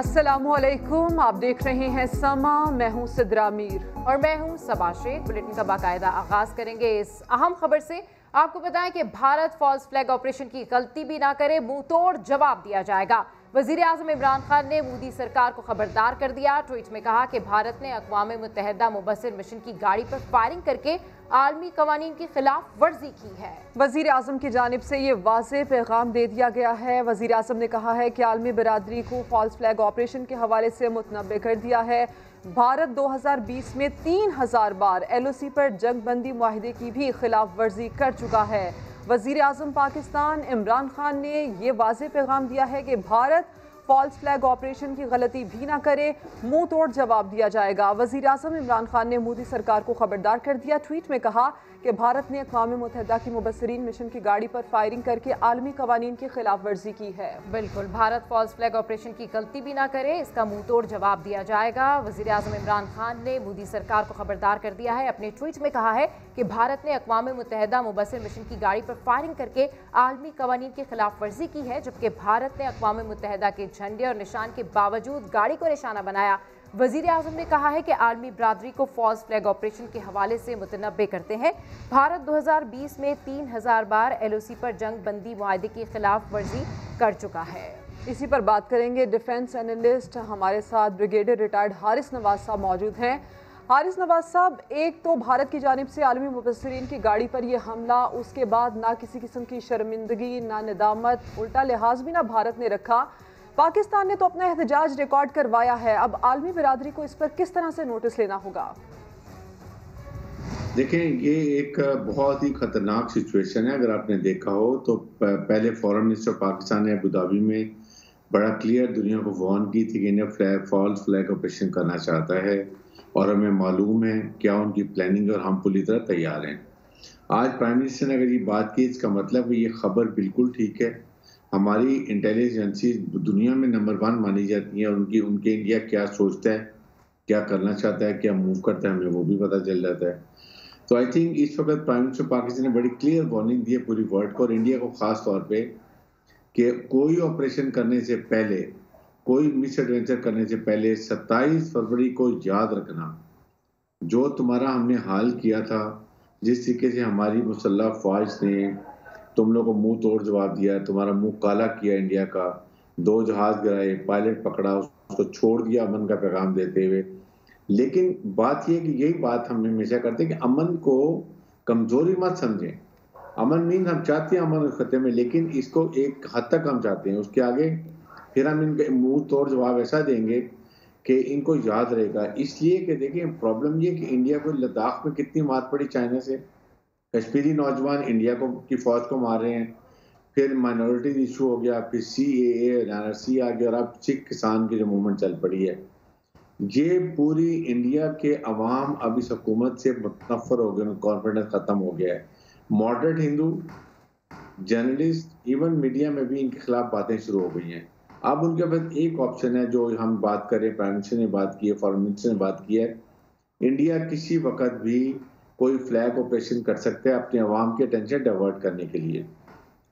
अस्सलामुअलैकुम, आप देख रहे हैं समा। मैं हूं सिद्रा मीर और मैं हूं सबा शेख। बुलेटिन का बाकायदा आगाज करेंगे इस अहम खबर से। आपको बताएं कि भारत फॉल्स फ्लैग ऑपरेशन की गलती भी ना करे, मुंह तोड़ जवाब दिया जाएगा। वजीर आजम इमरान खान ने मोदी सरकार को खबरदार कर दिया। ट्वीट में कहा कि भारत ने अक़वाम मुत्तहिदा मुबस्सिर मिशन की गाड़ी पर फायरिंग करके आलमी कवानीन की खिलाफ वर्जी की है। वजीर आजम की जानिब से ये वाज़ेह पैगाम दे दिया गया है। वजीर आजम ने कहा है कि आलमी बरादरी को फॉल्स फ्लैग ऑपरेशन के हवाले से मुतनब्बे कर दिया है। भारत 2020 में 3000 बार LOC पर जंग बंदी मुआहिदे की भी खिलाफ वर्जी कर चुका है। वजीर आजम पाकिस्तान इमरान खान ने ये वाज़ेह पैगाम दिया है कि भारत फॉल्स फ्लैग ऑपरेशन की गलती भी ना करे, मुंह तोड़ जवाब दिया जाएगा। वजीर आजम इमरान खान ने मोदी सरकार को खबरदार कर दिया। ट्वीट में कहा कि भारत ने अक़वाम मुत्तहिदा की मुबस्सिरीन मिशन की गाड़ी पर फायरिंग करके आलमी कवानीन की खिलाफ वर्जी की है। बिल्कुल, भारत फॉल्स फ्लैग ऑपरेशन की गलती भी ना करे, इसका मुंह तोड़ जवाब दिया जाएगा। वजीर आजम इमरान खान ने मोदी सरकार को खबरदार कर दिया है। अपने ट्वीट में कहा है कि भारत ने अक़वाम मुत्तहिदा मुबस्सिर मिशन की गाड़ी पर फायरिंग करके आलमी कवानीन की खिलाफ वर्जी की है, जबकि भारत ने अक़वाम मुत्तहिदा के झंडे और निशान के बावजूद गाड़ी को निशाना बनाया। वजीर आजम ने कहा है कि आलमी बरादरी को फॉल्स फ्लैग ऑपरेशन के हवाले से मुतनब्बे करते हैं। भारत 2020 में 3000 बार LOC पर जंग बंदी मुआहिदे की खिलाफ वर्जी कर चुका है। इसी पर बात करेंगे। डिफेंस एनालिस्ट हमारे साथ ब्रिगेडियर रिटायर्ड हारिस नवाज साहब मौजूद हैं। हारिस नवाज साहब, एक तो भारत की जानिब से आलमी मुबस्सिरीन की गाड़ी पर यह हमला, उसके बाद ना किसी किस्म की शर्मिंदगी, ना निदामत, उल्टा लिहाज भी ना भारत ने रखा। पाकिस्तान ने तो अपना एहतजाज रिकॉर्ड करवाया है। अब आलमी बिरादरी को इस पर किस तरह से नोटिस लेना होगा? देखें, ये एक बहुत ही खतरनाक सिचुएशन है। अगर आपने देखा हो तो पहले फॉरेन मिनिस्टर पाकिस्तान ने अबू धाबी में बड़ा क्लियर दुनिया को वार्न की थी कि इन्हें फॉल्स फ्लैग ऑपरेशन करना चाहता है और हमें मालूम है क्या उनकी प्लानिंग और हम पूरी तरह तैयार हैं। आज प्राइम मिनिस्टर ने अगर ये बात की, इसका मतलब ये खबर बिल्कुल ठीक है। हमारी इंटेलिजेंसी दुनिया में नंबर 1 मानी जाती है और उनके इंडिया क्या सोचता है, क्या करना चाहता है, क्या मूव करता है, हमें वो भी पता चल जाता है। तो आई थिंक इस वक्त प्राइम मिनिस्टर पाकिस्तान ने बड़ी क्लियर वार्निंग दी है पूरी वर्ल्ड को और इंडिया को खास तौर पे कि कोई ऑपरेशन करने से पहले, कोई मिस एडवेंचर करने से पहले 27 फरवरी को याद रखना, जो तुम्हारा हमने हाल किया था, जिस तरीके से हमारी मुसल्लह फौज ने तुम लोग को मुंह तोड़ जवाब दिया, तुम्हारा मुंह काला किया इंडिया का, 2 जहाज गिराए, पायलट पकड़ा, उसको छोड़ दिया अमन का पैगाम देते हुए। लेकिन बात यह कि यही बात हम हमेशा करते हैं कि अमन को कमजोरी मत समझें। अमन मीन हम चाहते हैं अमन खत्ते में, लेकिन इसको एक हद तक हम चाहते हैं, उसके आगे फिर हम इनके मुंह तोड़ जवाब ऐसा देंगे कि इनको याद रहेगा। इसलिए कि देखिए, प्रॉब्लम ये कि इंडिया को लद्दाख में कितनी मार पड़ी चाइना से, कश्मीरी नौजवान इंडिया की फौज को मार रहे हैं, फिर माइनॉरिटीज इशू हो गया, फिर CAA NRC आ गया और अब सिख किसान की जो मूवमेंट चल पड़ी है। ये पूरी इंडिया के अवाम अब इस हुकूमत से मुतनफर हो गए, उनका कॉन्फिडेंस खत्म हो गया है। Moderate Hindu, journalist, even media में भी इनके खिलाफ बातें शुरू हो गई हैं। अब उनके पास एक ऑप्शन है जो हम बात करें, प्राइम मिनिस्टर ने बात की है, फॉरेन मिनिस्टर ने बात की है, इंडिया किसी वक्त भी कोई फ्लैग ऑपरेशन कर सकता है अपने अवाम के टेंशन डाइवर्ट करने के लिए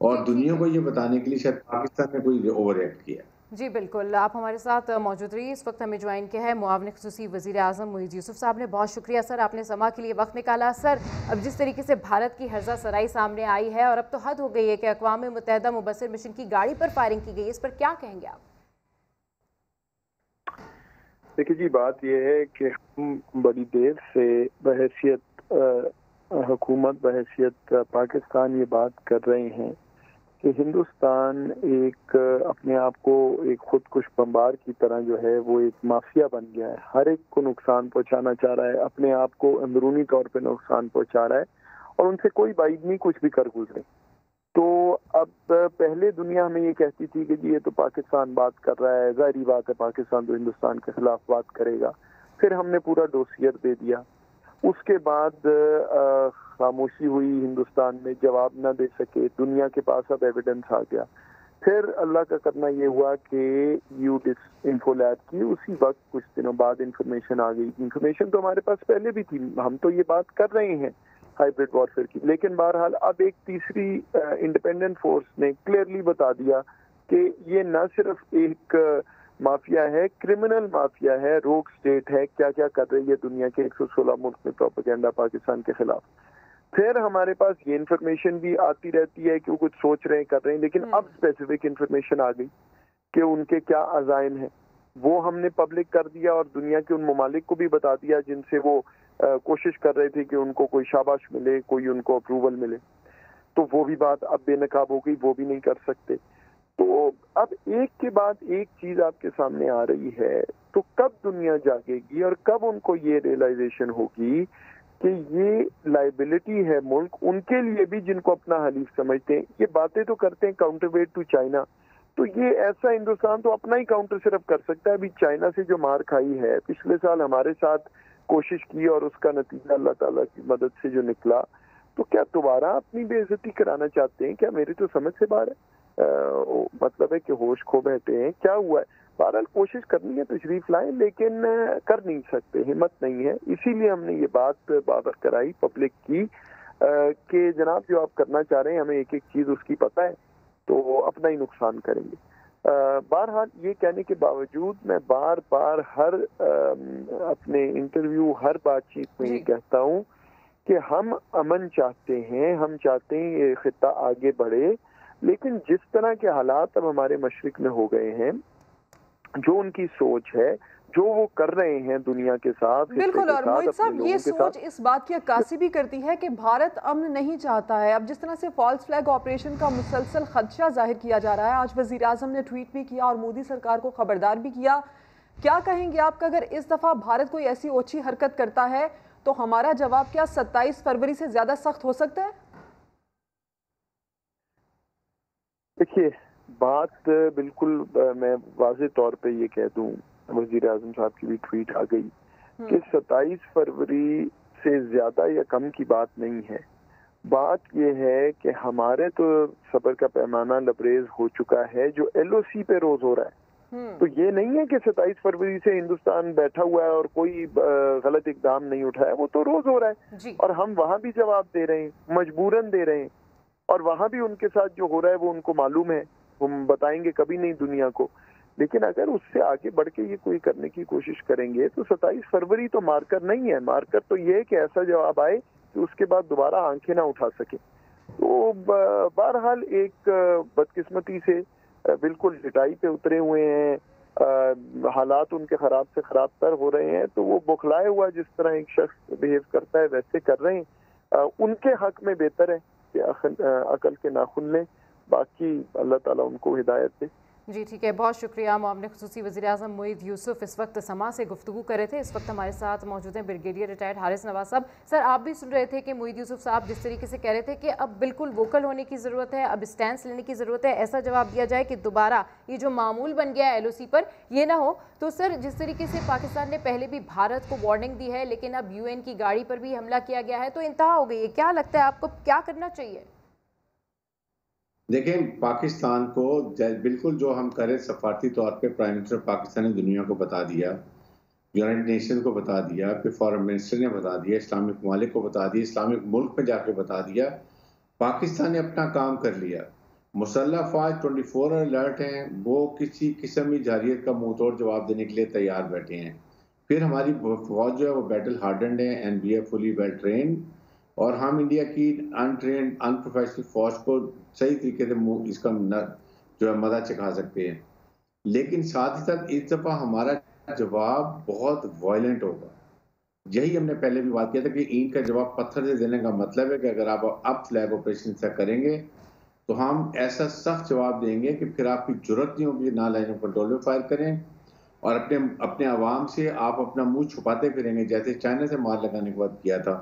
और दुनिया को ये बताने के लिए शायद पाकिस्तान ने कोई ओवर एक्ट किया। जी बिल्कुल, आप हमारे साथ मौजूद रहिए। इस वक्त हमें ज्वाइन किया है मुआविन ख़ुसूसी वज़ीर आज़म मुईज़ यूसुफ साहब ने। बहुत शुक्रिया सर, आपने समा के लिए वक्त निकाला। सर, अब जिस तरीके से भारत की हर्जा सराई सामने आई है और अब तो हद हो गई है कि अक़वाम मुत्तहिदा मुबस्सिर मिशन की गाड़ी पर फायरिंग की गई, इस पर क्या कहेंगे आप? देखिए जी, बात यह है कि हम बड़ी देर से बहैसियत हुकूमत, बहैसियत पाकिस्तान ये बात कर रहे हैं कि हिंदुस्तान एक अपने आप को एक खुदकुश बम्बार की तरह जो है वो एक माफिया बन गया है। हर एक को नुकसान पहुंचाना चाह रहा है, अपने आप को अंदरूनी तौर पे नुकसान पहुंचा रहा है और उनसे कोई बाइद नहीं कुछ भी कर गुजरे। तो अब पहले दुनिया हमें ये कहती थी कि जी ये तो पाकिस्तान बात कर रहा है, जाहिर बात है पाकिस्तान तो हिंदुस्तान के खिलाफ बात करेगा। फिर हमने पूरा डोसियर दे दिया, उसके बाद खामोशी हुई, हिंदुस्तान में जवाब न दे सके, दुनिया के पास अब एविडेंस आ गया। फिर अल्लाह का करना ये हुआ कि इन्फो लैब की, उसी वक्त कुछ दिनों बाद इंफॉर्मेशन आ गई। इंफॉर्मेशन तो हमारे पास पहले भी थी, हम तो ये बात कर रहे हैं हाइब्रिड वॉरफेयर की, लेकिन बहरहाल अब एक तीसरी इंडिपेंडेंट फोर्स ने क्लियरली बता दिया कि ये न सिर्फ एक माफिया है, क्रिमिनल माफिया है, रोग स्टेट है, क्या क्या कर रही है दुनिया के 116 मुल्क में प्रोपेगेंडा पाकिस्तान के खिलाफ। फिर हमारे पास ये इन्फॉर्मेशन भी आती रहती है कि वो कुछ सोच रहे हैं, कर रहे हैं, लेकिन अब स्पेसिफिक इन्फॉर्मेशन आ गई कि उनके क्या अज़ाइम है, वो हमने पब्लिक कर दिया और दुनिया के उन ममालिक को भी बता दिया जिनसे वो कोशिश कर रहे थे कि उनको कोई शाबाश मिले, कोई उनको अप्रूवल मिले। तो वो भी बात अब बेनकाब हो गई, वो भी नहीं कर सकते। तो अब एक के बाद एक चीज आपके सामने आ रही है, तो कब दुनिया जागेगी और कब उनको ये रियलाइजेशन होगी कि ये लाइबिलिटी है मुल्क उनके लिए भी जिनको अपना हलीफ समझते हैं। ये बातें तो करते हैं काउंटरवेट टू चाइना, तो ये ऐसा हिंदुस्तान तो अपना ही काउंटर सिर्फ कर सकता है। अभी चाइना से जो मार खाई है, पिछले साल हमारे साथ कोशिश की और उसका नतीजा अल्लाह ताला की मदद से जो निकला, तो क्या दोबारा अपनी बेइज्जती कराना चाहते हैं? क्या मेरी तो समझ से बाहर है। मतलब है कि होश खो बैठे हैं, क्या हुआ है? बहरहाल कोशिश करनी है, तशरीफ लाएं, लेकिन कर नहीं सकते, हिम्मत नहीं है। इसीलिए हमने ये बात बाबर कराई पब्लिक की कि जनाब जो आप करना चाह रहे हैं, हमें एक एक चीज उसकी पता है, तो अपना ही नुकसान करेंगे। बहरहाल ये कहने के बावजूद मैं बार बार हर अपने इंटरव्यू, हर बातचीत में ये कहता हूँ कि हम अमन चाहते हैं, हम चाहते हैं ये खित्ता आगे बढ़े, लेकिन जिस तरह के हालात अब हमारे मशरिक में हो गए हैं, जो उनकी सोच है, जो वो कर रहे हैं दुनिया के साथ, बिल्कुल। और मोहित साहब, ये सोच इस बात की अक्कासी भी करती है कि भारत अमन नहीं चाहता है। अब जिस तरह से फॉल्स फ्लैग ऑपरेशन का मुसलसल खदशा जाहिर किया जा रहा है, आज वजीर आजम ने ट्वीट भी किया और मोदी सरकार को खबरदार भी किया। क्या कहेंगे आप, अगर इस दफा भारत कोई ऐसी ओछी हरकत करता है तो हमारा जवाब क्या 27 फरवरी से ज्यादा सख्त हो सकता है? देखिए, बात बिल्कुल मैं वाज़ेह तौर पे ये कह दूं, वज़ीर आज़म साहब की भी ट्वीट आ गई कि 27 फरवरी से ज्यादा या कम की बात नहीं है। बात ये है कि हमारे तो सब्र का पैमाना लबरेज हो चुका है, जो LOC पे रोज हो रहा है। तो ये नहीं है कि 27 फरवरी से हिंदुस्तान बैठा हुआ है और कोई गलत इकदाम नहीं उठाया, वो तो रोज हो रहा है और हम वहां भी जवाब दे रहे हैं, मजबूरन दे रहे हैं। और वहां भी उनके साथ जो हो रहा है वो उनको मालूम है, हम बताएंगे कभी नहीं दुनिया को। लेकिन अगर उससे आगे बढ़ के ये कोई करने की कोशिश करेंगे तो 27 फरवरी तो मार्कर नहीं है। मार्कर तो ये है कि ऐसा जवाब आए कि उसके बाद दोबारा आंखें ना उठा सके। तो बहरहाल एक बदकिस्मती से बिल्कुल पिटाई पे उतरे हुए हैं, हालात उनके खराब से खराब तर हो रहे हैं, तो वो बौखलाए हुआ जिस तरह एक शख्स बिहेव करता है वैसे कर रहे हैं। उनके हक में बेहतर है कि अकल के नाखुन लें, बाकी अल्लाह ताला उनको हिदायत दे। जी ठीक है, बहुत शुक्रिया। मामले खुसूसी वज़ीर आज़म मुईद यूसुफ इस वक्त समा से गुफ्तगू कर रहे थे। इस वक्त हमारे साथ मौजूद हैं ब्रिगेडियर रिटायर्ड हारिस नवाज साहब। सर, आप भी सुन रहे थे कि मुईद यूसुफ साहब जिस तरीके से कह रहे थे कि अब बिल्कुल वोकल होने की ज़रूरत है, अब स्टैंड लेने की ज़रूरत है, ऐसा जवाब दिया जाए कि दोबारा ये जो मामूल बन गया है LOC पर ये ना हो। तो सर, जिस तरीके से पाकिस्तान ने पहले भी भारत को वार्निंग दी है, लेकिन अब UN की गाड़ी पर भी हमला किया गया है, तो इंतहा हो गई है। क्या लगता है आपको, क्या करना चाहिए? देखें, पाकिस्तान को बिल्कुल जो हम करें सफारती तौर पे प्राइम मिनिस्टर पाकिस्तान ने दुनिया को बता दिया, यूनाइटेड नेशन को बता दिया, फिर फॉरेन मिनिस्टर ने बता दिया, इस्लामिक ममालिक को बता दिया, इस्लामिक मुल्क में जाके बता दिया। पाकिस्तान ने अपना काम कर लिया। मुसल्लह फौज 24 अलर्ट हैं, वो किसी किस्म की जारियत का मुंह तोड़ जवाब देने के लिए तैयार बैठे हैं। फिर हमारी फौज जो है वो बैटल हार्डन्ड है and we are fully well trained, और हम इंडिया की अनट्रेन्ड अनप्रोफेशनल फौज को सही तरीके से इसका जो है मजा चखा सकते हैं। लेकिन साथ ही साथ इस दफा हमारा जवाब बहुत वायलेंट होगा। यही हमने पहले भी बात किया था कि ईंट का जवाब पत्थर से देने का मतलब है कि अगर आप अब फ्लैग ऑपरेशन से करेंगे तो हम ऐसा सख्त जवाब देंगे कि फिर आपकी जरूरत नहीं होगी ना लाइन ऑफ कंट्रोल में फायर करें, और अपने आवाम से आप अपना मुंह छुपाते फिरेंगे जैसे चाइना से मार लगाने के बाद किया था।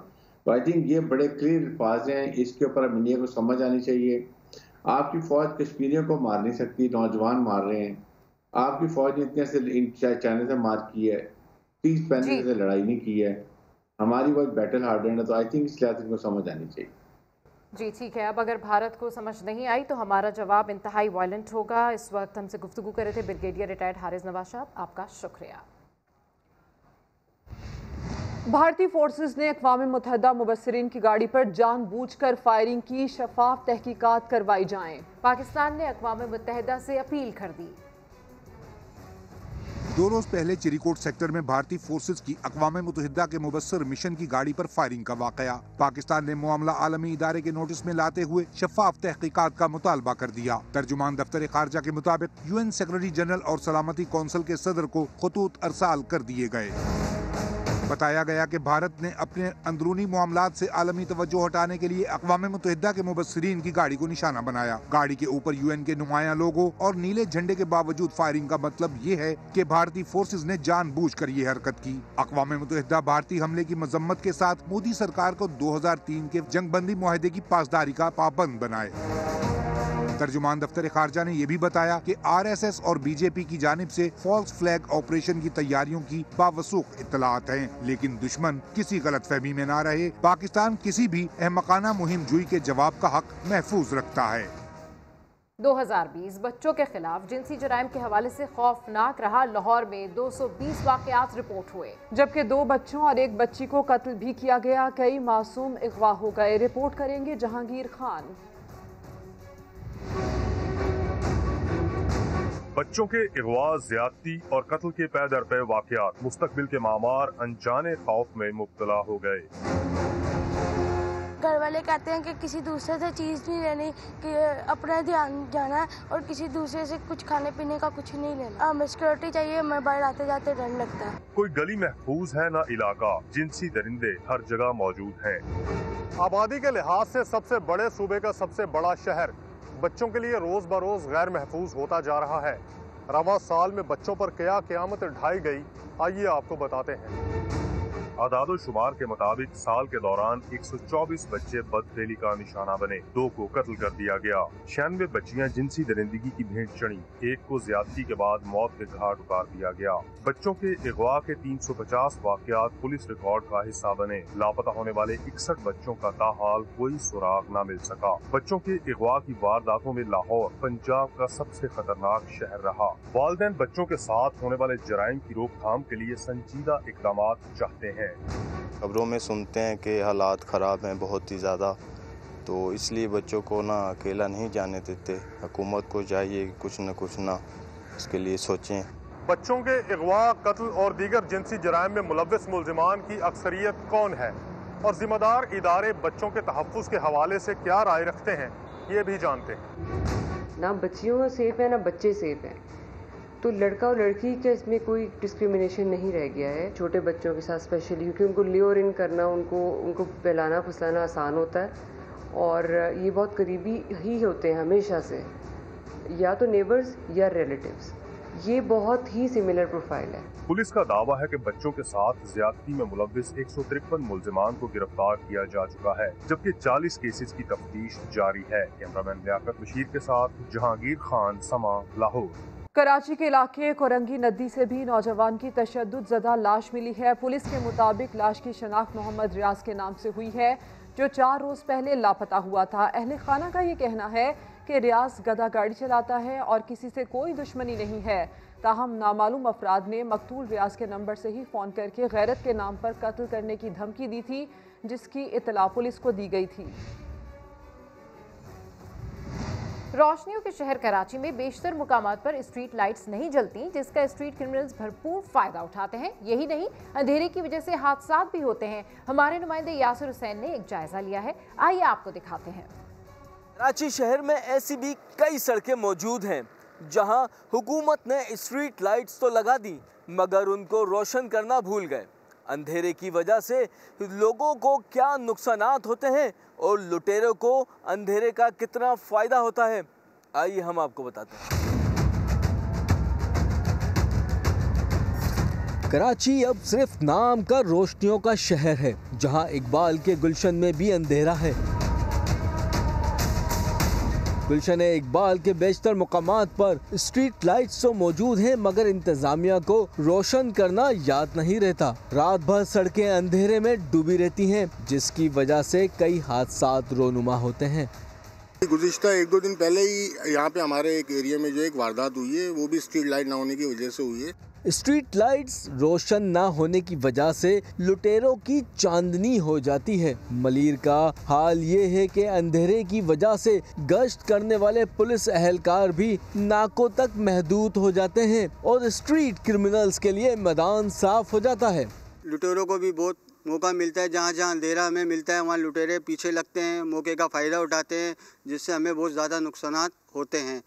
तो आई थिंक ये बड़े क्लियर अल्फाज हैं, इसके ऊपर अब इंडिया को समझ आनी चाहिए। आपकी फौज कश्मीरियों को मार नहीं सकती, नौजवान मार रहे हैं। आपकी फौज ने इतने चाइना से मार की है, 30-35 से लड़ाई नहीं की है। हमारी वही बैटल हार्डन्ड है। तो आई थिंक इस लिहाज को समझ आनी चाहिए। जी ठीक है, अब अगर भारत को समझ नहीं आई तो हमारा जवाब इंतहाई वायलेंट होगा। इस वक्त हमसे गुफ्तगू कर रहे थे ब्रिगेडियर रिटायर्ड हारिस नवाज साहब, आपका शुक्रिया। भारतीय फोर्सेस ने अक़वाम मुत्तहिदा मुबस्सिरीन की गाड़ी पर जानबूझकर फायरिंग की, शफाफ तहकीकात करवाई जाएं। पाकिस्तान ने अक़वाम मुत्तहिदा से अपील कर दी। 2 रोज पहले चिरीकोट सेक्टर में भारतीय फोर्सेज की अक़वाम मुत्तहिदा के मुबस्सर मिशन की गाड़ी पर फायरिंग का वाकया। पाकिस्तान ने मामला आलमी इदारे के नोटिस में लाते हुए शफाफ तहकीकात का मुतालबा कर दिया। तर्जुमान दफ्तर खारजा के मुताबिक UN सेक्रेटरी जनरल और सलामती कौंसिल के सदर को खतूत अरसाल कर दिए गए। बताया गया कि भारत ने अपने अंदरूनी मामलात से आलमी तवज्जो हटाने के लिए अक़वाम मुत्तहिदा के मुबस्सिरीन की गाड़ी को निशाना बनाया। गाड़ी के ऊपर UN के नुमाया लोगो और नीले झंडे के बावजूद फायरिंग का मतलब ये है कि भारतीय फोर्सेज ने जानबूझकर ये हरकत की। अक़वाम मुत्तहिदा भारतीय हमले की मजम्मत के साथ मोदी सरकार को 2003 के जंगबंदी मुआहदे की पासदारी का पाबंद बनाए। तर्जुमान दफ्तर खारजा ने यह भी बताया कि RSS और BJP की जानिब से फॉल्स फ्लैग ऑपरेशन की तैयारियों की बावसूख इत्तलात हैं, लेकिन दुश्मन किसी गलतफहमी में ना रहे। पाकिस्तान किसी भी अहमकाना मुहिम जुई के जवाब का हक महफूज रखता है। 2020 बच्चों के खिलाफ जिनसी जराइम के हवाले से खौफनाक रहा। लाहौर में 220 वाकयात रिपोर्ट हुए, जबकि 2 बच्चों और 1 बच्ची को कत्ल भी किया गया। कई मासूम अगवा हो गए। रिपोर्ट करेंगे जहांगीर खान। बच्चों के अगवा, ज्यादती और कत्ल के पै दर पे वाकयात मुस्तकबिल के मामार अनजाने खौफ में मुब्तला हो गए। घर वाले कहते हैं कि किसी दूसरे से चीज़ नहीं लेनी, कि अपना ध्यान जाना है और किसी दूसरे से कुछ खाने पीने का कुछ नहीं लेना। हमें सिक्योरिटी चाहिए, हमें बाहर आते जाते डर लगता है। कोई गली महफूज है ना इलाका, जिनसी दरिंदे हर जगह मौजूद हैं। आबादी के लिहाज से सबसे बड़े सूबे का सबसे बड़ा शहर बच्चों के लिए रोज बरोज गैर महफूज होता जा रहा है। रवा साल में बच्चों पर क्या क़यामत ढाई गई, आइए आपको बताते हैं। आदादो शुमार के मुताबिक साल के दौरान 124 बच्चे बदफेली का निशाना बने, 2 को कत्ल कर दिया गया। 96 बच्चियां जिनसी दरिंदगी की भेंट चढ़ी, 1 को ज्यादती के बाद मौत के घाट उतार दिया गया। बच्चों के अगवा के 350 वाकयात पुलिस रिकॉर्ड का हिस्सा बने। लापता होने वाले 61 बच्चों का ताहाल कोई सुराग न मिल सका। बच्चों के अगवा की वारदातों में लाहौर पंजाब का सबसे खतरनाक शहर रहा। वालिदैन बच्चों के साथ होने वाले जराइम की रोकथाम के लिए संजीदा इकदाम चाहते हैं। खबरों में सुनते हैं कि हालात ख़राब हैं बहुत ही ज़्यादा, तो इसलिए बच्चों को ना अकेला नहीं जाने देते। हुकूमत को चाहिए कि कुछ न इसके लिए सोचें। बच्चों के अगवा, कत्ल और दीगर जिनसी जराइम में मुलव्वस मुल्जिमान की अक्सरियत कौन है और जिम्मेदार इदारे बच्चों के तहफ़्फ़ुज़ के हवाले से क्या राय रखते हैं, ये भी जानते हैं। ना बच्चियों सेफ है ना बच्चे सेफ हैं, तो लड़का और लड़की के इसमें कोई डिस्क्रिमिनेशन नहीं रह गया है। छोटे बच्चों के साथ स्पेशली, क्योंकि उनको ल्योर इन करना, उनको पहलाना फुसलाना आसान होता है और ये बहुत करीबी ही होते हैं हमेशा से, या तो नेबर्स या रिलेटिव्स। ये बहुत ही सिमिलर प्रोफाइल है। पुलिस का दावा है कि बच्चों के साथ ज्यादती में मुलव्विस 153 मुल्जिमान को गिरफ्तार किया जा चुका है, जबकि 40 केसेस की तफ्तीश जारी है। कैमरामैन लियाकत बशीर के साथ जहांगीर खान, समा, लाहौर। कराची के इलाके कोरंगी नदी से भी नौजवान की तशद्दुद ज़दा लाश मिली है। पुलिस के मुताबिक लाश की शनाख्त मोहम्मद रियाज के नाम से हुई है, जो 4 रोज़ पहले लापता हुआ था। अहले खाना का ये कहना है कि रियाज गधा गाड़ी चलाता है और किसी से कोई दुश्मनी नहीं है। ताहम नामालूम अफराद ने मकतूल रियाज के नंबर से ही फ़ोन करके गैरत के नाम पर कत्ल करने की धमकी दी थी, जिसकी इत्तला पुलिस को दी गई थी। रोशनियों के शहर कराची में बेशतर मुकामात पर स्ट्रीट लाइट्स नहीं जलती, जिसका स्ट्रीट क्रिमिनल्स भरपूर फायदा उठाते हैं। यही नहीं, अंधेरे की वजह से हादसात भी होते हैं। हमारे नुमाइंदे यासिर हुसैन ने एक जायजा लिया है, आइए आपको दिखाते हैं। कराची शहर में ऐसी भी कई सड़कें मौजूद हैं जहां हुकूमत ने स्ट्रीट लाइट्स तो लगा दी, मगर उनको रोशन करना भूल गए। अंधेरे की वजह से लोगों को क्या नुकसानात होते हैं और लुटेरों को अंधेरे का कितना फ़ायदा होता है, आइए हम आपको बताते हैं। कराची अब सिर्फ नाम का रोशनियों का शहर है, जहां इकबाल के गुलशन में भी अंधेरा है। गुलशन इकबाल के बेशतर मुकामात पर स्ट्रीट लाइट्स तो मौजूद हैं, मगर इंतजामिया को रोशन करना याद नहीं रहता। रात भर सड़कें अंधेरे में डूबी रहती हैं, जिसकी वजह से कई हादसात रोनुमा होते हैं। गुज़िश्ता 1-2 दिन पहले ही यहाँ पे हमारे एक एरिया में जो एक वारदात हुई है, वो भी स्ट्रीट लाइट ना होने की वजह से हुई है। स्ट्रीट लाइट्स रोशन ना होने की वजह से लुटेरों की चांदनी हो जाती है। मलीर का हाल ये है कि अंधेरे की वजह से गश्त करने वाले पुलिस एहलकार भी नाकों तक महदूद हो जाते हैं और स्ट्रीट क्रिमिनल्स के लिए मैदान साफ हो जाता है। लुटेरों को भी बहुत मौका मिलता है, जहाँ जहाँ अंधेरा हमें मिलता है वहाँ लुटेरे पीछे लगते हैं, मौके का फ़ायदा उठाते हैं, जिससे हमें बहुत ज़्यादा नुकसानात होते हैं।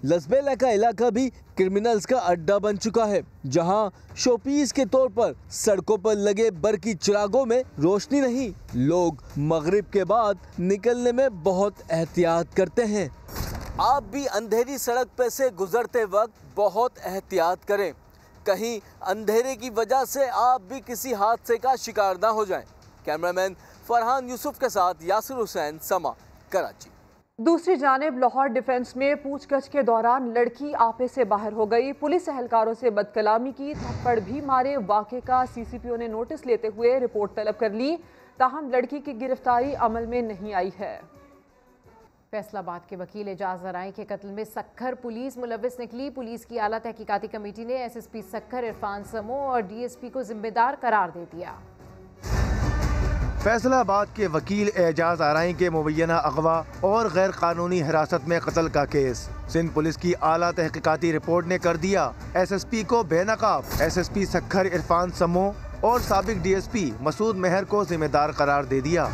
लसबेला का इलाका भी क्रिमिनल्स का अड्डा बन चुका है, जहां शोपीस के तौर पर सड़कों पर लगे बरकी चिरागों में रोशनी नहीं। लोग मगरिब के बाद निकलने में बहुत एहतियात करते हैं। आप भी अंधेरी सड़क पर से गुजरते वक्त बहुत एहतियात करें, कहीं अंधेरे की वजह से आप भी किसी हादसे का शिकार ना हो जाएं। कैमरामैन फरहान यूसुफ के साथ यासिर हुसैन, समा, कराची। दूसरी जानिब लाहौर डिफेंस में पूछगछ के दौरान लड़की आपे से बाहर हो गई। पुलिस एहलकारों से बदकलामी की, थप्पड़ भी मारे। वाक़े का सीसीपीओ ने नोटिस लेते हुए रिपोर्ट तलब कर ली, ताहम लड़की की गिरफ्तारी अमल में नहीं आई है। फैसलाबाद के वकील एजाज ज़राई के कत्ल में सक्खर पुलिस मुलविस निकली। पुलिस की आला तहकीकाती कमेटी ने एसएसपी सक्खर इरफान समो और डीएसपी को जिम्मेदार करार दे दिया। फैसलाबाद के वकील एजाज आराई के मुबैना अगवा और गैर कानूनी हिरासत में कत्ल का केस सिंध पुलिस की आला तहकीकाती रिपोर्ट ने कर दिया एसएसपी को बेनकाब। एसएसपी सक्खर इरफान समो और साबिक डीएसपी मसूद मेहर को जिम्मेदार करार दे दिया।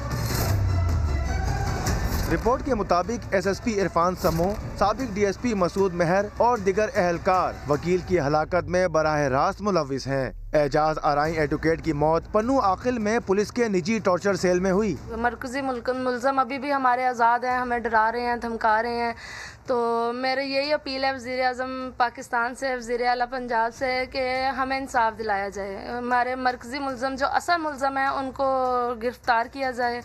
रिपोर्ट के मुताबिक एसएसपी इरफान समो, साबिक डीएसपी मसूद मेहर और दिगर एहलकार वकील की हलाकत में बराह रास्त मुलविस हैं। एजाज आराई एडवोकेट की मौत पन्नू आकिल में पुलिस के निजी टॉर्चर सेल में हुई। मरकजी मुल्ज़म अभी भी हमारे आज़ाद हैं, हमें डरा रहे हैं, धमका रहे हैं। तो मेरी यही अपील है वज़ीर आज़म पाकिस्तान से, वज़ीर आला पंजाब से कि हमें इंसाफ दिलाया जाए। हमारे मरकजी मुल्ज़म जो असल मुल्ज़म हैं उनको गिरफ्तार किया जाए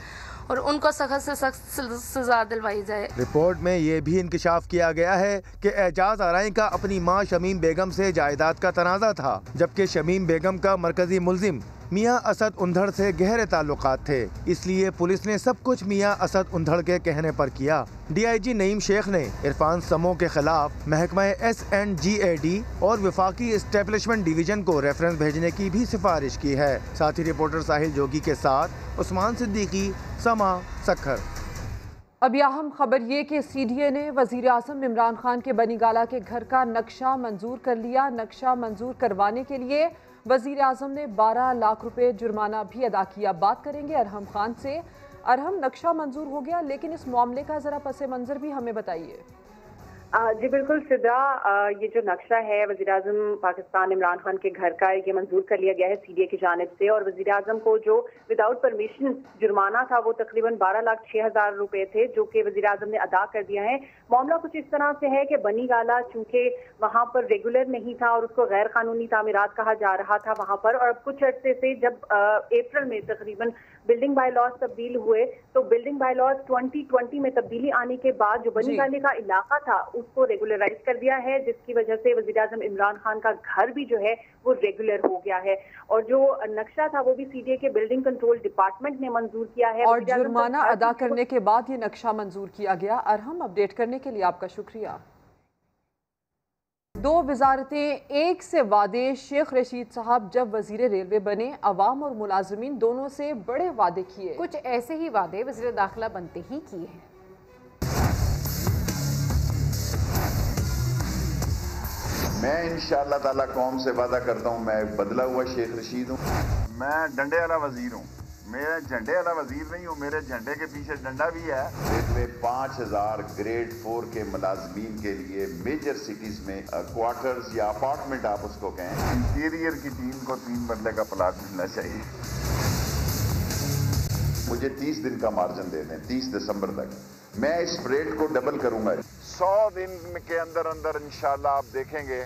और उनको सख्त से सख्त सजा दिलवाई जाए। रिपोर्ट में ये भी इंकशाफ किया गया है कि एजाज आराई का अपनी मां शमीम बेगम से जायदाद का तनाज़ा था, जबकि शमीम बेगम का मरकजी मुल्जिम मियां असद उंधड़ से गहरे ताल्लुकात थे। इसलिए पुलिस ने सब कुछ मियां असद उंधड़ के कहने पर किया। डीआईजी नईम शेख ने इरफान समो के खिलाफ महकमा SNGAD और वफाकी एस्टेब्लिशमेंट डिवीजन को रेफरेंस भेजने की भी सिफारिश की है। साथ ही रिपोर्टर साहिल जोगी के साथ उस्मान सिद्दीकी, समा, सक्खर। अभी अहम खबर ये कि CDA ने वज़ीर आज़म इमरान खान के बनीगाला के घर का नक्शा मंजूर कर लिया। नक्शा मंजूर करवाने के लिए वज़ीर आज़म ने 12 लाख रुपए जुर्माना भी अदा किया। बात करेंगे अरहम खान से। अरहम, नक्शा मंजूर हो गया, लेकिन इस मामले का ज़रा पस मंज़र भी हमें बताइए। जी बिल्कुल सिद्रा, ये जो नक्शा है वज़ीर आज़म पाकिस्तान इमरान खान के घर का, ये मंजूर कर लिया गया है CDA की जानिब से। और वज़ीर आज़म को जो विदाउट परमिशन जुर्माना था वो तकरीबन 12,06,000 रुपए थे, जो कि वज़ीर आज़म ने अदा कर दिया है। मामला कुछ इस तरह से है कि बनीगाला चूँकि वहाँ पर रेगुलर नहीं था और उसको गैर कानूनी तामीरात कहा जा रहा था वहाँ पर, और अब कुछ अर्से से जब अप्रैल में तकरीबन बिल्डिंग बाय लॉज तब्दील हुए, तो बिल्डिंग बाय लॉज 2020 में तब्दीली आने के बाद जो बनीगाले का इलाका था उसको रेगुलराइज कर दिया है, जिसकी वजह से वज़ीर आज़म इमरान खान का घर भी जो है वो रेगुलर हो गया है। और जो नक्शा था वो भी CDA के बिल्डिंग कंट्रोल डिपार्टमेंट ने मंजूर किया है और जुर्माना अदा करने के बाद ये नक्शा मंजूर किया गया। अरहम, अपडेट करने के लिए आपका शुक्रिया। 2 वजारतें एक से वादे। शेख रशीद साहब जब वजीर रेलवे बने, अवाम और मुलाजमीन दोनों से बड़े वादे किए। कुछ ऐसे ही वादे वज़ीर दाखिला बनते ही किए हैं। मैं इंशाअल्लाह ताला कौम से वादा करता हूँ, मैं बदला हुआ शेख रशीद हूँ। मैं डंडे वाला वजीर हूँ, मेरा झंडे वाला वजीर नहीं हूँ, मेरे झंडे के पीछे डंडा भी है। रेलवे 5,000 ग्रेड 4 के मुलाजमीन के लिए मेजर सिटीज में क्वार्टर्स या अपार्टमेंट आप उसको कहें। इंटीरियर की टीम को 3 मरले का प्लाट मिलना चाहिए। मुझे 30 दिन का मार्जिन दे दें, 30 दिसंबर तक मैं इस रेट को डबल करूंगा। 100 दिन के अंदर अंदर इंशाल्लाह आप देखेंगे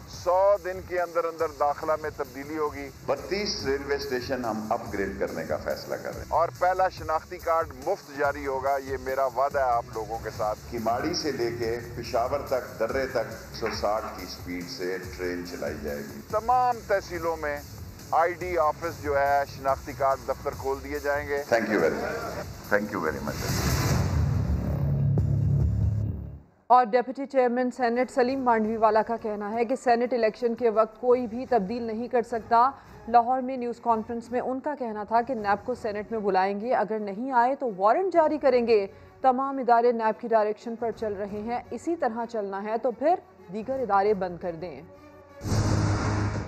100 दिन के अंदर अंदर दाखिला में तब्दीली होगी। 32 रेलवे स्टेशन हम अपग्रेड करने का फैसला कर रहे हैं और पहला शनाख्ती कार्ड मुफ्त जारी होगा। ये मेरा वादा है आप लोगों के साथ। किमाड़ी से लेके पेशावर तक, दर्रे तक 160 की स्पीड से ट्रेन चलाई जाएगी। तमाम तहसीलों में ID ऑफिस जो है, शनाख्ती कार्ड दफ्तर खोल दिए जाएंगे। Thank you very much. Thank you very much. और deputy chairman senate Saleem Mandviwalla का कहना है कि सेनेट इलेक्शन के वक्त कोई भी तब्दील नहीं कर सकता। लाहौर में न्यूज़ कॉन्फ्रेंस में उनका कहना था कि नैब को सेनेट में बुलाएंगे, अगर नहीं आए तो वारंट जारी करेंगे। तमाम इदारे नैब की डायरेक्शन पर चल रहे हैं, इसी तरह चलना है तो फिर दीगर इदारे बंद कर दें।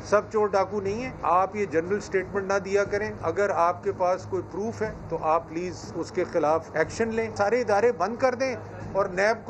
सब चोर डाकू नहीं है। आप ये जनरल स्टेटमेंट ना दिया करें। अगर आपके पास कोई प्रूफ है तो आप प्लीज उसके खिलाफ एक्शन लें। सारे इदारे बंद कर दें और नैब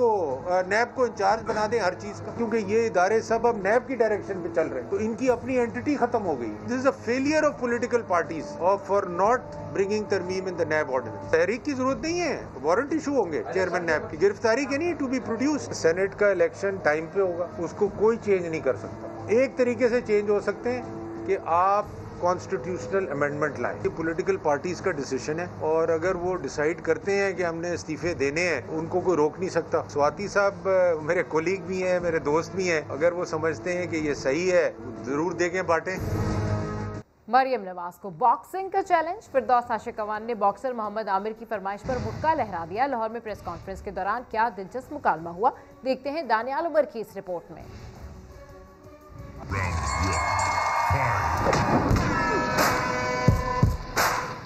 को इंचार्ज बना दें हर चीज का, क्योंकि ये इदारे सब अब नैब की डायरेक्शन पे चल रहे हैं, तो इनकी अपनी एंटिटी खत्म हो गई। This is a failure of political parties for not bringing तरमीम इन द नैब ऑर्डिनेंस। तहरीक की जरूरत नहीं है, वारंट इशू होंगे चेयरमैन नैब की। गिरफ्तारी के नहीं टू बी प्रोड्यूस। सेनेट का इलेक्शन टाइम पे होगा, उसको कोई चेंज नहीं कर सकता। एक तरीके से चेंज हो सकते हैं कि आप कॉन्स्टिट्यूशनल अमेंडमेंट लाएं। ये पॉलिटिकल पार्टीज का डिसीजन है और अगर वो डिसाइड करते हैं कि हमने इस्तीफे देने हैं, उनको कोई रोक नहीं सकता। स्वाति साहब मेरे कोलीग भी हैं, मेरे दोस्त भी हैं, अगर वो समझते हैं कि ये सही है जरूर देंगे बांटें। मरियम नवाज को बॉक्सिंग का चैलेंज। फिरदौस आशिक अवान ने बॉक्सर मोहम्मद आमिर की फरमाइश पर मुक्का लहरा दिया। लाहौर में प्रेस कॉन्फ्रेंस के दौरान क्या दिलचस्प मुकालमा हुआ, देखते हैं दानियाल उमर की इस रिपोर्ट में।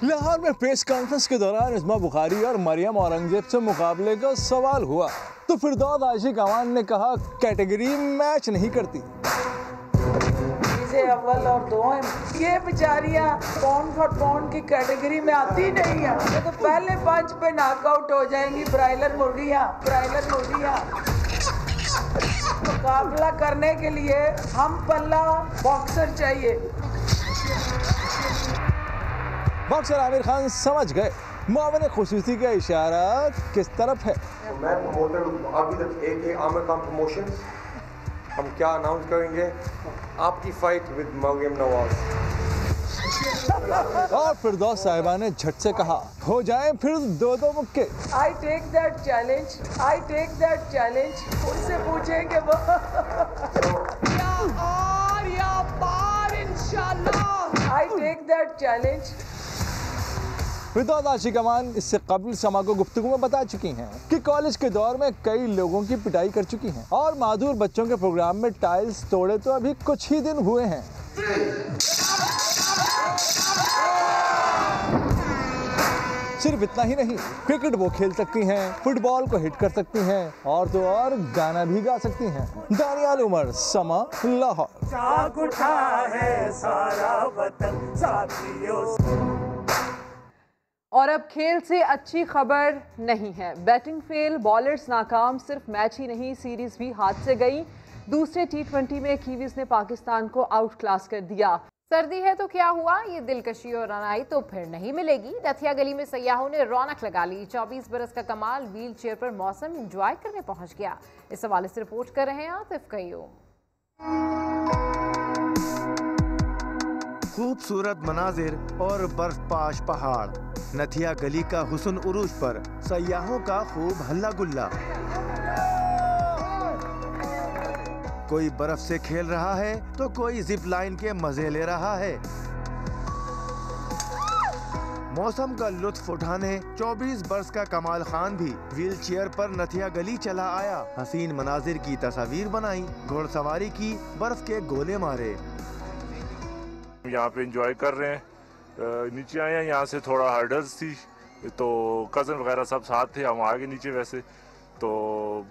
लाहौर में प्रेस कॉन्फ्रेंस के दौरान इस्मा बुखारी और मरियम औरंगजेब से मुकाबले का सवाल हुआ तो फिरदौस आशिक अवान ने कहा कैटेगरी मैच नहीं करती। अव्वल और दो हैं, ये बेचारियां पाउंड फॉर पाउंड की कैटेगरी में आती नहीं है, ये तो पहले पंच पे नॉकआउट हो जाएंगी। ब्रायलर मुर्गियां मुकाबला करने के लिए हम पल्ला बॉक्सर चाहिए। बॉक्सर आमिर खान समझ गए मुआविन खुसूसी का इशारा किस तरफ है। मैं प्रमोटर अभी तक एक आमिर खान प्रमोशन हम क्या अनाउंस करेंगे, आपकी फाइट विद मरियम नवाज। और फिरदौस साहिबा ने झट से कहा हो जाए फिर दो मुक्के। I take that challenge. उनसे पूछेंगे वो या पार इंशाल्लाह। I take that challenge. Firdous Ashiq Awan इससे कबल समा को गुफ्तगू में बता चुकी हैं कि कॉलेज के दौर में कई लोगों की पिटाई कर चुकी हैं और माधुर बच्चों के प्रोग्राम में टाइल्स तोड़े तो अभी कुछ ही दिन हुए हैं। सिर्फ इतना ही नहीं, क्रिकेट वो खेल सकती हैं, फुटबॉल को हिट कर सकती हैं और तो और गाना भी गा सकती हैं। दानियाल उमर, समा, लाहौर। जाग उठा है सारा वतन साथियों। और अब खेल से अच्छी खबर नहीं है। बैटिंग फेल, बॉलर्स नाकाम, सिर्फ मैच ही नहीं सीरीज भी हाथ से गई। दूसरे T20 में कीवीज ने पाकिस्तान को आउट क्लास कर दिया। सर्दी है तो क्या हुआ, ये दिलकशी और रनाई तो फिर नहीं मिलेगी। दथिया गली में सयाहों ने रौनक लगा ली। 24 बरस का कमाल व्हील चेयर पर मौसम एंजॉय करने पहुंच गया। इस हवाले से रिपोर्ट कर रहे हैं आतिफ कयूम। खूबसूरत मनाजिर और बर्फपाश पहाड़, नथिया गली का हुस्न उरूज पर सयाहों का खूब हल्ला गुल्ला। कोई बर्फ से खेल रहा है तो कोई जिप लाइन के मजे ले रहा है। मौसम का लुत्फ उठाने 24 बरस का कमाल खान भी व्हील चेयर पर नथिया गली चला आया। हसीन मनाजिर की तस्वीर बनाई, घोड़सवारी की, बर्फ के गोले मारे। यहाँ पे एंजॉय कर रहे हैं। नीचे आए हैं, यहाँ से थोड़ा हर्डल्स थी तो कज़न वगैरह सब साथ थे, हम आगे नीचे वैसे तो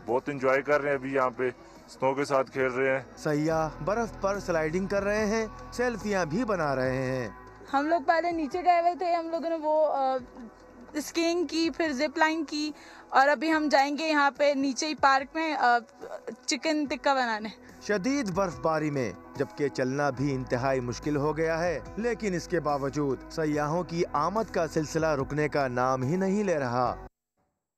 बहुत एंजॉय कर रहे हैं। अभी यहाँ पे स्नो के साथ खेल रहे हैं। सयाह बर्फ पर स्लाइडिंग कर रहे हैं, सेल्फियां भी बना रहे हैं। हम लोग पहले नीचे गए हुए थे, हम लोगों ने वो स्कीइंग की, फिर जिप लाइन की और अभी हम जाएंगे यहाँ पे नीचे ही पार्क में चिकन टिक्का बनाने। शदीद बर्फबारी में जबकि चलना भी इंतहाई मुश्किल हो गया है, लेकिन इसके बावजूद सयाहों की आमद का सिलसिला रुकने का नाम ही नहीं ले रहा।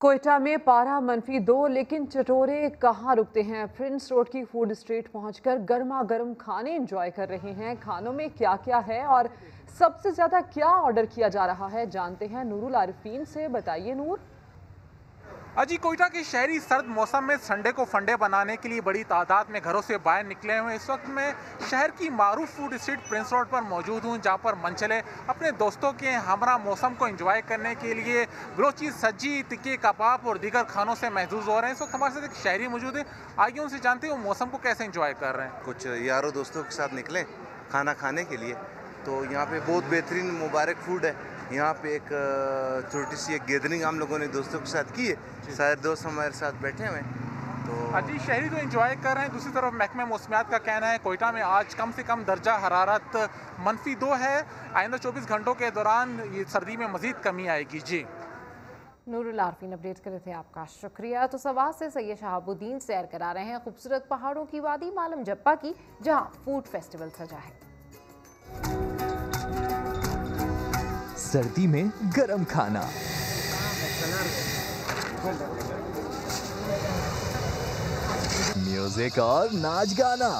कोयटा में पारा -2, लेकिन चटोरे कहाँ रुकते हैं। प्रिंस रोड की फूड स्ट्रीट पहुंचकर गर्मा गर्म खाने एंजॉय कर रहे हैं। खानों में क्या क्या है और सबसे ज्यादा क्या ऑर्डर किया जा रहा है, जानते हैं नूरुल आरिफीन से। बताइए नूर। अजी कोयटा के शहरी सर्द मौसम में संडे को फंडे बनाने के लिए बड़ी तादाद में घरों से बाहर निकले हुए। इस वक्त मैं शहर की मारूफ फूड स्ट्रीट प्रिंस रोड पर मौजूद हूँ, जहाँ पर मनचले अपने दोस्तों के हमरा मौसम को एंजॉय करने के लिए बलोची सज्जी, टिक्के, कबाब और दीगर खानों से महजूज हो रहे हैं। इस वक्त हमारे साथ एक शहरी मौजूद है, आइए उनसे जानते हैं वो मौसम को कैसे एंजॉय कर रहे हैं। कुछ यारों दोस्तों के साथ निकले खाना खाने के लिए, तो यहाँ पे बहुत बेहतरीन मुबारक फूड है। यहाँ पे एक छोटी सी एक गैदरिंग हम लोगों ने दोस्तों के साथ की है, सारे दोस्त हमारे साथ बैठे हुए हैं। तो अजी शहरी तो एंजॉय कर रहे हैं, दूसरी तरफ महकमे मौसमियात का कहना है कोयटा में आज कम से कम दर्जा हरारत -2 है। आइंदा 24 घंटों के दौरान ये सर्दी में मजीद कमी आएगी। जी नूरुल आरफीन अपडेट कर रहे थे, आपका शुक्रिया। तो सवात से सैयद शहाबुद्दीन सैर करा रहे हैं खूबसूरत पहाड़ों की वादी मालम जब्बा की, जहाँ फूड फेस्टिवल सजा है। सर्दी में गरम खाना, म्यूजिक और नाच गाना,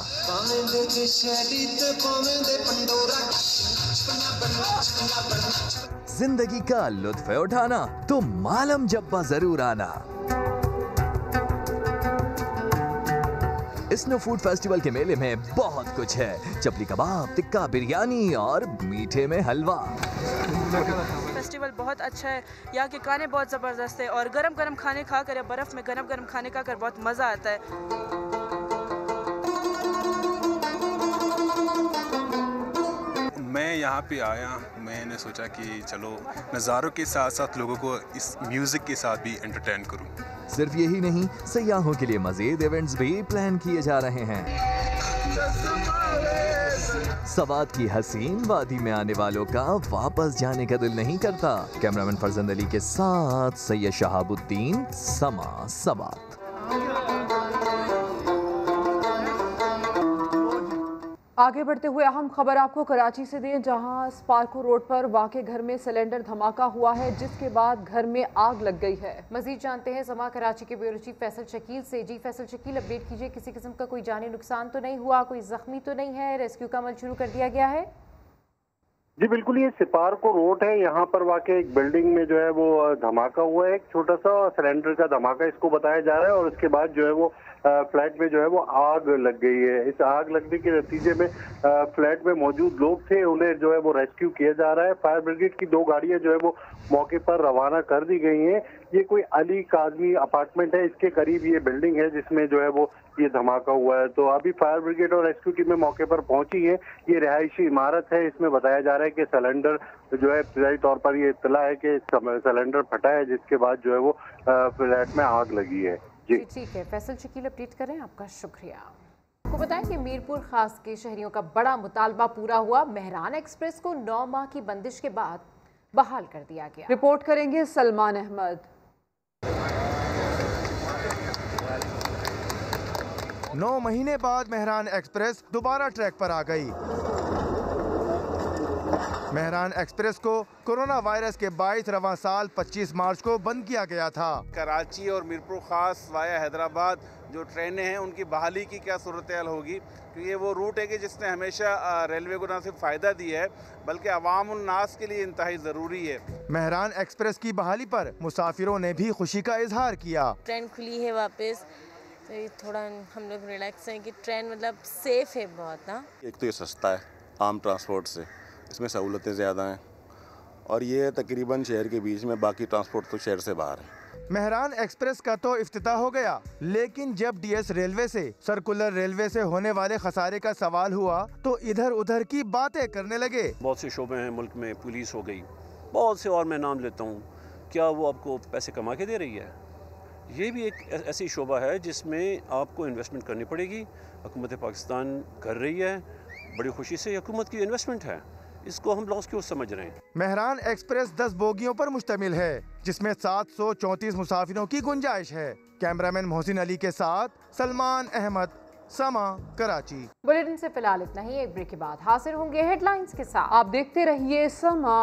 जिंदगी का लुत्फ उठाना तो मालम जब्बा जरूर आना। स्नो फूड फेस्टिवल के मेले में बहुत कुछ है, चपली कबाब, टिक्का, बिरयानी और मीठे में हलवा। फेस्टिवल बहुत अच्छा है, यहाँ के खाने बहुत ज़बरदस्त है और गरम गरम खाने खाकर, बर्फ़ में गरम गरम खाने खाकर बहुत मज़ा आता है। मैं यहाँ पे आया, मैंने सोचा कि चलो नज़ारों के साथ साथ लोगों को इस म्यूज़िक के साथ भी एंटरटेन करूँ। सिर्फ यही नहीं, सयाहों के लिए मज़ीद इवेंट्स भी प्लान किए जा रहे हैं। सवात की हसीन वादी में आने वालों का वापस जाने का दिल नहीं करता। कैमरामैन फरजंद अली के साथ सैयद शहाबुद्दीन, समा सवात। आगे बढ़ते हुए अहम खबर आपको कराची से दें, जहां स्पार्को रोड पर वाक़े घर में सिलेंडर धमाका हुआ है, जिसके बाद घर में आग लग गई है। मजीद जानते हैं समा कराची के ब्यूरो चीफ फैसल शकील से। जी फैसल शकील, अपडेट कीजिए, किसी किस्म का कोई जानी नुकसान तो नहीं हुआ, कोई जख्मी तो नहीं है, रेस्क्यू का अमल शुरू कर दिया गया है? जी बिल्कुल, ये स्पार्को रोड है, यहाँ पर वाकई एक बिल्डिंग में जो है वो धमाका हुआ है, एक छोटा सा सिलेंडर का धमाका इसको बताया जा रहा है, और उसके बाद जो है वो फ्लैट में जो है वो आग लग गई है। इस आग लगने के नतीजे में फ्लैट में मौजूद लोग थे, उन्हें जो है वो रेस्क्यू किया जा रहा है। फायर ब्रिगेड की 2 गाड़ियां जो है वो मौके पर रवाना कर दी गई हैं। ये कोई अली काजमी अपार्टमेंट है, इसके करीब ये बिल्डिंग है जिसमें जो है वो ये धमाका हुआ है। तो अभी फायर ब्रिगेड और रेस्क्यू टीमें मौके पर पहुंची है। ये रिहायशी इमारत है, इसमें बताया जा रहा है कि सिलेंडर जो है इब्तदाई तौर पर ये इत्तला है कि सिलेंडर फटा है, जिसके बाद जो है वो फ्लैट में आग लगी है। जी ठीक है, फैसल शकील अपडेट करें, आपका शुक्रिया। आपको बताएं कि मीरपुर खास के शहरियों का बड़ा मुतालबा पूरा हुआ। मेहरान एक्सप्रेस को 9 माह की बंदिश के बाद बहाल कर दिया गया। रिपोर्ट करेंगे सलमान अहमद। 9 महीने बाद मेहरान एक्सप्रेस दोबारा ट्रैक पर आ गई। मेहरान एक्सप्रेस को कोरोना वायरस के बाइस रवां साल 25 मार्च को बंद किया गया था। कराची और मीरपुर खास वाया हैदराबाद जो ट्रेनें हैं उनकी बहाली की क्या सूरत हाल होगी, क्योंकि ये वो रूट है कि जिसने हमेशा रेलवे को न सिर्फ फ़ायदा दिया है बल्कि अवाम उन नास के लिए इंतहाई ज़रूरी है। मेहरान एक्सप्रेस की बहाली पर मुसाफिरों ने भी खुशी का इजहार किया। ट्रेन खुली है वापस, तो ये थोड़ा हम लोग रिलैक्स हैं कि ट्रेन मतलब सेफ है बहुत ना। एक तो ये सस्ता है आम ट्रांसपोर्ट से, इसमें सहूलतें ज़्यादा हैं, और ये तकरीबन शहर के बीच में, बाकी ट्रांसपोर्ट तो शहर से बाहर है। मेहरान एक्सप्रेस का तो इफ्तिताह हो गया, लेकिन जब डीएस रेलवे से सर्कुलर रेलवे से होने वाले खसारे का सवाल हुआ तो इधर उधर की बातें करने लगे। बहुत से शोबे हैं मुल्क में, पुलिस हो गई, बहुत से और मैं नाम लेता हूँ, क्या वो आपको पैसे कमा के दे रही है? ये भी एक ऐसी शोबा है जिसमें आपको इन्वेस्टमेंट करनी पड़ेगी। हुकूमत पाकिस्तान कर रही है, बड़ी खुशी से हुकूमत की इन्वेस्टमेंट है, इसको हम लॉस क्यों समझ रहे हैं? मेहरान एक्सप्रेस 10 बोगियों पर मुश्तमिल है, जिसमें 734 मुसाफिरों की गुंजाइश है। कैमरामैन मोहसिन अली के साथ सलमान अहमद, समा कराची। बुलेटिन से फिलहाल इतना ही, एक ब्रेक के बाद हाजिर होंगे हेडलाइंस के साथ। आप देखते रहिए समा।